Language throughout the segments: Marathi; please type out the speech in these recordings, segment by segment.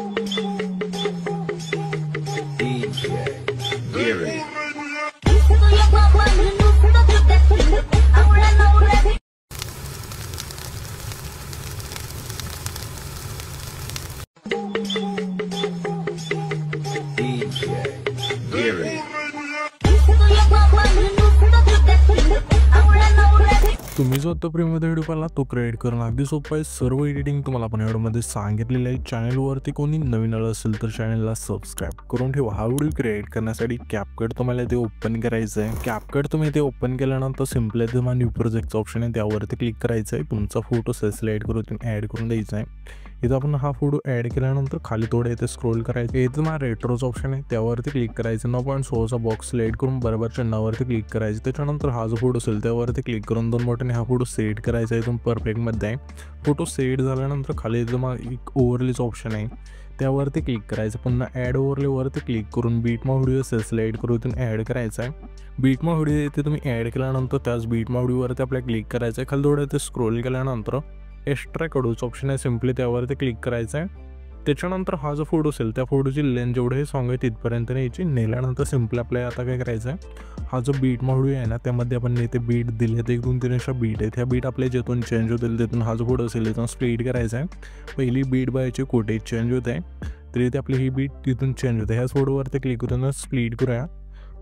DJ Gary. DJ Gary. तुम्ही जो आता प्रीमियम व्हिडिओ पाहिला तो क्रिएट करणं अगदी सोपं आहे। सर्व एडिटिंग तुम्हाला आपण व्हिडिओमध्ये सांगितलेलं आहे। चॅनलवरती कोणी नवीन आलं असेल तर चॅनलला सबस्क्राईब करून ठेवा। हा व्हिडिओ क्रिएट करण्यासाठी कॅपकट तुम्हाला ते ओपन करायचं आहे। कॅपकट तुम्ही ते ओपन केल्यानंतर सिम्पली तुम्हाला न्यू प्रोजेक्टचा ऑप्शन आहे त्यावरती क्लिक करायचं आहे। तुमचा फोटो सिलेक्ट करून ॲड करून द्यायचा आहे। इथं आपण हा फोटो ॲड केल्यानंतर खाली थोडे इथे स्क्रोल करायचं। इथं मला रेट्रोचा ऑप्शन आहे त्यावरती क्लिक करायचं। 9.16चा बॉक्स सिलेक्ट करून बरोबर चिन्हावरती क्लिक करायचं। त्याच्यानंतर हा जो फोटो असेल त्यावरती क्लिक करून 2 बोटाने हा फोटो सेट करायचा। इथून परफेक्टमध्ये आहे। फोटो सेट झाल्यानंतर खाली इथं मला एक ओव्हरलेचं ऑप्शन आहे त्यावरती क्लिक करायचं। पुन्हा ॲड ओव्हरलेवरती क्लिक करून बीटमा व्हिडिओ सिलेक्ट करून इथून ॲड करायचा आहे। बीटमा व्हिडिओ इथे तुम्ही ॲड केल्यानंतर त्याच बीटमा व्हिडिओवरती आपल्याला क्लिक करायचं आहे। खाली थोडं इथे स्क्रोल केल्यानंतर एक्स्ट्रा कडूचा ऑप्शन आहे सिम्पली त्यावरती क्लिक करायचं आहे। त्याच्यानंतर हा जो फोटो असेल त्या फोटोची लेंथ जेवढे हे सॉन्ग आहे तिथपर्यंत न्यायची। नेल्यानंतर सिम्पली आपल्याला आता काय करायचं आहे, हा जो बीट व्हिडिओ आहे ना त्यामध्ये आपण इथे बीट दिले ते 1-2-3 अशा बीट आहेत। ह्या बीट आपल्या जिथून चेंज होतील तिथून हा जो फोटो असेल तिथून स्प्लिट करायचा आहे। पहिली बीट बायची कुठे चेंज होत आहे तरी ते आपली ही बीट तिथून चेंज होते। ह्याच फोटोवरती क्लिक करून स्प्लिट करूया।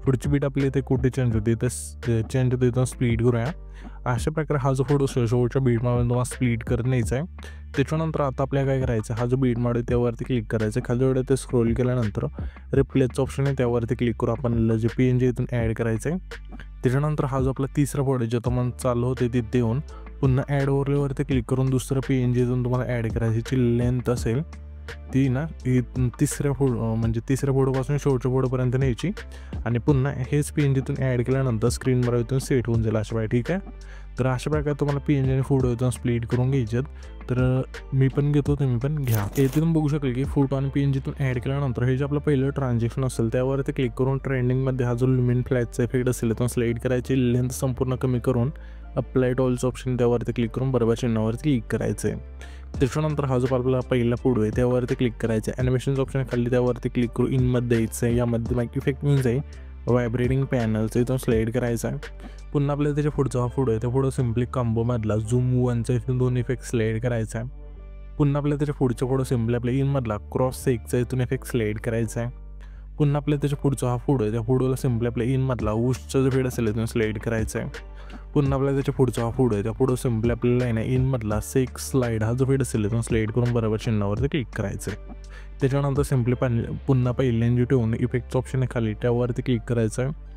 पुढची बीट आपली इथे कुठे चेंज होते तर चेंज होते इथून स्प्लिट करूया। अशा प्रकारे हा जो फोटो शेवटच्या बीटमध्ये तुम्हाला स्प्लिट करत न्यायचा आहे। त्याच्यानंतर आता आपल्याला काय करायचं, हा जो बीट माडू त्यावरती क्लिक करायचं। खाली एवढं ते स्क्रोल केल्यानंतर रिप्लेसचं ऑप्शन आहे त्यावरती क्लिक करू आपण जे PNG इथून ॲड करायचं आहे। त्याच्यानंतर हा जो आपला तिसरा फोटो जे तुम्हाला चालू होते तिथे येऊन पुन्हा ॲड ओव्हरलेवरती क्लिक करून दुसरं PNG इथून तुम्हाला ॲड करायची लेंथ असेल ती ना तिसऱ्या फोटोपासून शेवटच्या फोटोपर्यंत न्यायची आणि पुन्हा हेच PNG इथून ॲड केल्यानंतर स्क्रीनवर इथून सेट होऊन जाईल अशा प्रकारे। ठीक आहे, तर अशा प्रकारे तुम्हाला PNG आणि फोटो इथून स्प्लिट करून घ्यायचे। तर मी पण घेतो, तुम्ही पण घ्या। इथून बघू शकेल की फोटो आणि PNG इथून ॲड केल्यानंतर हे जे आपलं पहिलं ट्रान्झॅक्शन असेल त्यावरती क्लिक करून ट्रेंडिंगमध्ये हा जो लुमिन फ्लॅशचा इफेक्ट असेल इथून सिलेक्ट करायची। लेंथ संपूर्ण कमी करून अप्लाय टू ऑलचं ऑप्शन त्यावरती क्लिक करून बरोबर चिन्हावरती क्लिक करायचं आहे। त्याच्यानंतर हा जो आपला पहिला फोटो आहे त्यावरती क्लिक करायचं आहे। ॲनिमेशनचं ऑप्शन खाली त्यावरती क्लिक करू इनमध्ये द्यायचं आहे। यामध्ये माईक इफेक्ट मिळून जाईल व्हायब्रेटिंग पॅनलचं इथून सिलेक्ट करायचं आहे। पुन्हा आपल्याला त्याच्या पुढचा हा फोटो आहे त्या फोटो सिम्पली कॉम्बोमधला झूम 1चा इथून 2 इफेक्ट सिलेक्ट करायचा आहे। पुन्हा आपल्याला त्याच्या पुढचा फोटो सिम्पली आपल्या इनमधला क्रॉस सेकचा इथून इफेक्ट सिलेक्ट करायचा आहे। पुन्हा आपल्याला त्याच्या पुढचा हा फोटो आहे त्या फोटोला सिम्पली आपल्या इनमधला उशचा जो फेड असेल इथून सिलेक्ट करायचा आहे। पुन्हा आपल्याला त्याच्या पुढचा हा फोटो आहे त्या फोटो सिम्पली आपल्याला आहे ना इनमधला सेक स्लाईड हा जो फेड असेल इथून सिलेक्ट करून बरोबर चिन्हावरती क्लिक करायचं आहे। त्याच्यानंतर सिम्पली पुन्हा पहिल्यांदा ठेवून इफेक्टचं ऑप्शन आहे खाली त्यावरती क्लिक करायचं आहे।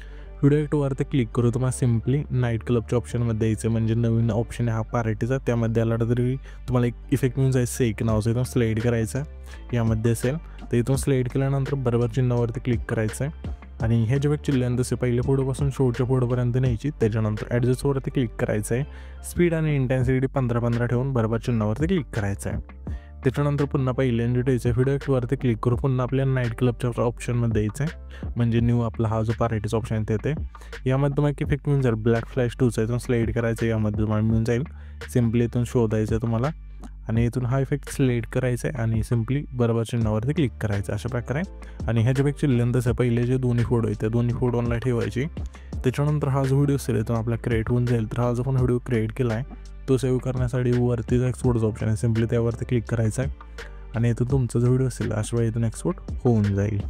व्हिडिओ इफेक्टवरती क्लिक करू तुम्हाला सिम्पली नाईट क्लबच्या ऑप्शनमध्ये द्यायचं म्हणजे नवीन ऑप्शन आहे हा पार्टीचा त्यामध्ये आला तरी तुम्हाला एक इफेक्ट मिळून जाईल सेक नावाचं इथून सिलेक्ट करायचं आहे। यामध्ये असेल तर इथून सिलेक्ट केल्यानंतर बरोबर चिन्हावरती क्लिक करायचं आहे आणि ह्या जे इफेक्टची लेंथ असेल पहिल्या फोटोपासून शेवटच्या फोटोपर्यंत न्यायची। त्याच्यानंतर ॲडजस्टवरती क्लिक करायचं आहे। स्पीड आणि इंटेन्सिटी 15-15 ठेवून बरोबर चिन्हावरती क्लिक करायचं आहे। त्याच्यानंतर पुन्हा पहिल्यांदा द्यायचं आहे। व्हिडिओ इफेक्टवरती क्लिक करू पुन्हा आपल्या नाईट क्लबच्या ऑप्शनमध्ये द्यायचं आहे म्हणजे न्यू आपला हा जो पार्टीचा ऑप्शन आहे ते यामध्ये तुम्हाला इफेक्ट मिळून जाईल ब्लॅक फ्लॅश 2चा इथून सिलेक्ट करायचं यामध्ये तुम्हाला मिळून जाईल। सिम्पली इथून शोधायचं आहे तुम्हाला आणि इथून हा इफेक्ट सिलेक्ट करायचा आहे आणि सिम्पली बरोबर चिन्हावरती क्लिक करायचं अशा प्रकारे। आणि ह्याच्या इफेक्टची लेंथ असेल पहिले जे दोन्ही फोटो आहेत त्या दोन्ही फोटोला ठेवायची। त्याच्यानंतर हा जो व्हिडिओ असेल इथून आपला क्रिएट होऊन जाईल। तर हा जो पण व्हिडिओ क्रिएट केला आहे तो सेव्ह करण्यासाठी वरतीच एक्सपोर्टचा ऑप्शन आहे सिम्पली त्यावरती क्लिक करायचा आहे आणि इथून तुमचा जो व्हिडिओ असेल अशा वेळी इथून एक्सपोर्ट होऊन जाईल।